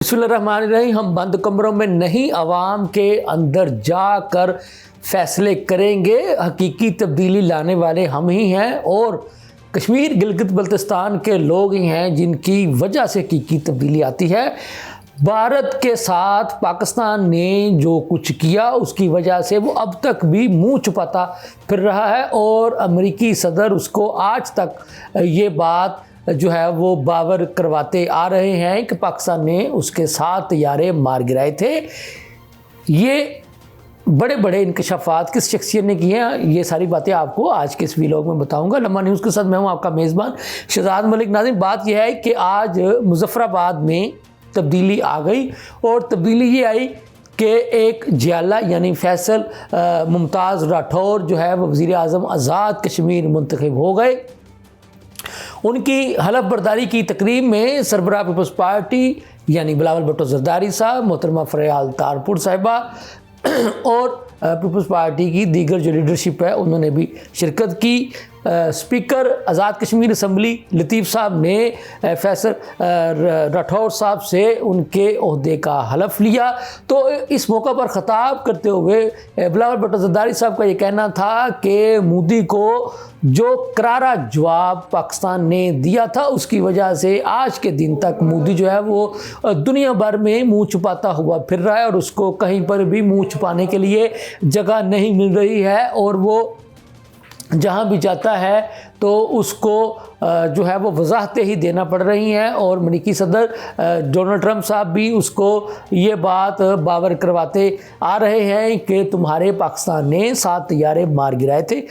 बिस्मिल्लाहिर्रहमानिर्रहीम। हम बंद कमरों में नहीं, आवाम के अंदर जाकर फैसले करेंगे। हकीकी तब्दीली लाने वाले हम ही हैं और कश्मीर गिलगित बल्तिस्तान के लोग ही हैं जिनकी वजह से हकीकी तब्दीली आती है। भारत के साथ पाकिस्तान ने जो कुछ किया उसकी वजह से वो अब तक भी मुंह छुपाता फिर रहा है और अमेरिकी सदर उसको आज तक ये बात जो है वो बावर करवाते आ रहे हैं कि पाकिस्तान ने उसके 7 तैयारे मार गिराए थे। ये बड़े बड़े इंकशाफात किस शख्सियत ने किए हैं, ये सारी बातें आपको आज के इस वीलॉग में बताऊंगा। लम्हा न्यूज़ के साथ मैं हूं आपका मेज़बान शहजाद मलिक। नाज़रीन, बात यह है कि आज मुजफ्फराबाद में तब्दीली आ गई और तब्दीली ये आई कि एक जियाला यानी फैसल मुमताज़ राठौर जो है वो वज़ीर आज़म आज़ाद कश्मीर मुंतखब हो गए। उनकी हलफ बर्दारी की तकरीब में सरबराह पीपल्स पार्टी यानी बिलावल भुट्टो ज़रदारी साहब, मोहतरमा फरियाल तारपुर साहिबा और पीपल्स पार्टी की दीगर जो लीडरशिप है उन्होंने भी शिरकत की। स्पीकर आज़ाद कश्मीर असम्बली लतीफ़ साहब ने फैसल राठौर साहब से उनके ओहदे का हलफ लिया। तो इस मौका पर ख़िताब करते हुए बिलावल भुट्टो ज़रदारी साहब का ये कहना था कि मोदी को जो करारा जवाब पाकिस्तान ने दिया था उसकी वजह से आज के दिन तक मोदी जो है वो दुनिया भर में मुंह छुपाता हुआ फिर रहा है और उसको कहीं पर भी मुंह छुपाने के लिए जगह नहीं मिल रही है और वो जहाँ भी जाता है तो उसको जो है वो वजाहतें ही देना पड़ रही हैं और अमेरिकी सदर डोनाल्ड ट्रंप साहब भी उसको ये बात बावर करवाते आ रहे हैं कि तुम्हारे पाकिस्तान ने 7 तैयारे मार गिराए थे।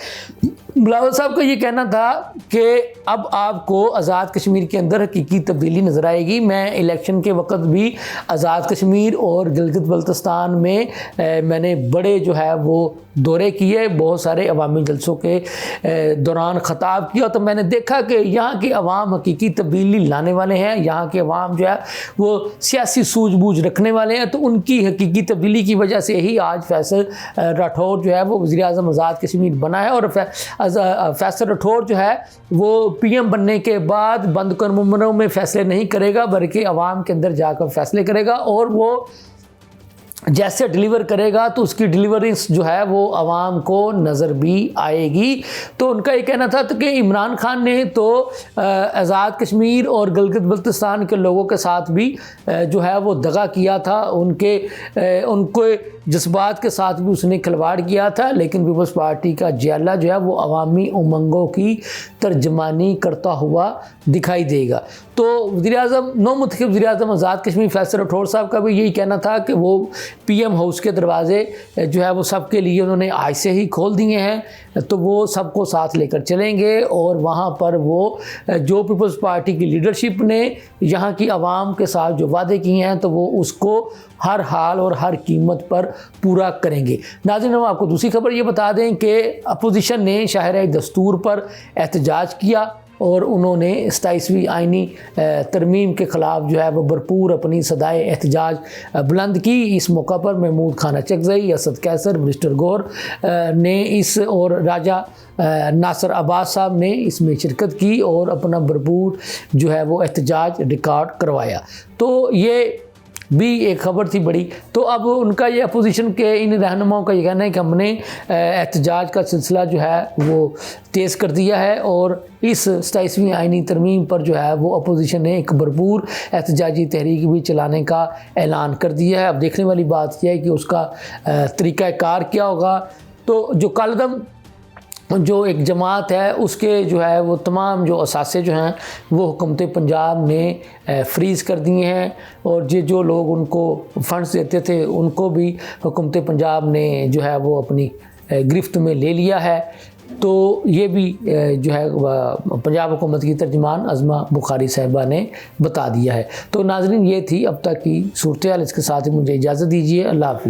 बिलावल साहब का ये कहना था कि अब आपको आज़ाद कश्मीर के अंदर हकीकी तब्दीली नज़र आएगी। मैं इलेक्शन के वक्त भी आज़ाद कश्मीर और गिलगित बल्तिस्तान में मैंने बड़े जो है वो दौरे किए, बहुत सारे अवामी जलसों के दौरान ख़ताब किया तो मैंने देखा कि यहाँ के अवाम हकीकी तब्दीली लाने वाले हैं। यहाँ के अवाम जो है वो सियासी सूझबूझ रखने वाले हैं। तो उनकी हकीकी तब्दीली की वजह से ही आज फैसल राठौर जो है वो वज़ीर आज़म आज़ाद कश्मीर बना है और फैसल राठौर जो है वो पीएम बनने के बाद बंद कमरों में फैसले नहीं करेगा बल्कि अवाम के अंदर जाकर फैसले करेगा और वो जैसे डिलीवर करेगा तो उसकी डिलीवरेंस जो है वो आवाम को नज़र भी आएगी। तो उनका ये कहना था कि इमरान खान ने तो आज़ाद कश्मीर और गिलगित बल्तिस्तान के लोगों के साथ भी जो है वो दगा किया था, उनके जज्बात के साथ भी उसने खिलवाड़ किया था। लेकिन पीपल्स पार्टी का जियाला जो है वो अवामी उमंगों की तर्जमानी करता हुआ दिखाई देगा। तो वज़ीर आज़म नौमुंतखब वज़ीर आज़म आज़ाद कश्मीर फैसल राठौर साहब का भी यही कहना था कि वो पीएम हाउस के दरवाजे जो है वो सबके लिए उन्होंने आज से ही खोल दिए हैं। तो वो सबको साथ लेकर चलेंगे और वहाँ पर वो जो पीपल्स पार्टी की लीडरशिप ने यहाँ की आवाम के साथ जो वादे किए हैं तो वो उसको हर हाल और हर कीमत पर पूरा करेंगे। नाज़रीन, हम आपको दूसरी खबर ये बता दें कि अपोजिशन ने शाहराह दस्तूर पर एहतजाज किया और उन्होंने 27वीं आइनी तरमीम के ख़िलाफ़ जो है वो भरपूर अपनी सदाए एहतजाज बुलंद की। इस मौका पर महमूद खान अचकज़ई, असद कैसर, मिनिस्टर गौर ने इस और राजा नासर अब्बास साहब ने इसमें शिरकत की और अपना भरपूर जो है वो एहतजाज रिकॉर्ड करवाया। तो ये भी एक खबर थी बड़ी। तो अब उनका ये अपोजिशन के इन रहनुमाओं का ये कहना है कि हमने एहतजाज का सिलसिला जो है वो तेज़ कर दिया है और इस 27वीं आइनी तरमीम पर जो है वो अपोजिशन ने एक भरपूर एहतजाजी तहरीक भी चलाने का ऐलान कर दिया है। अब देखने वाली बात यह है कि उसका तरीक़ाकार क्या होगा। तो जो कालदम जो एक जमात है उसके जो है वो तमाम जो असासे जो हैं वो हुकूमत पंजाब ने फ्रीज़ कर दिए हैं और जो लोग उनको फ़ंड्स देते थे उनको भी हुकूमत पंजाब ने जो है वो अपनी गिरफ्त में ले लिया है। तो ये भी जो है पंजाब हुकूमत की तर्जुमान अज़मा बुखारी साहिबा ने बता दिया है। तो नाज़रीन, ये थी अब तक की सूरत हाल। इसके साथ ही मुझे इजाज़त दीजिए। अल्लाह हाफ़िज़।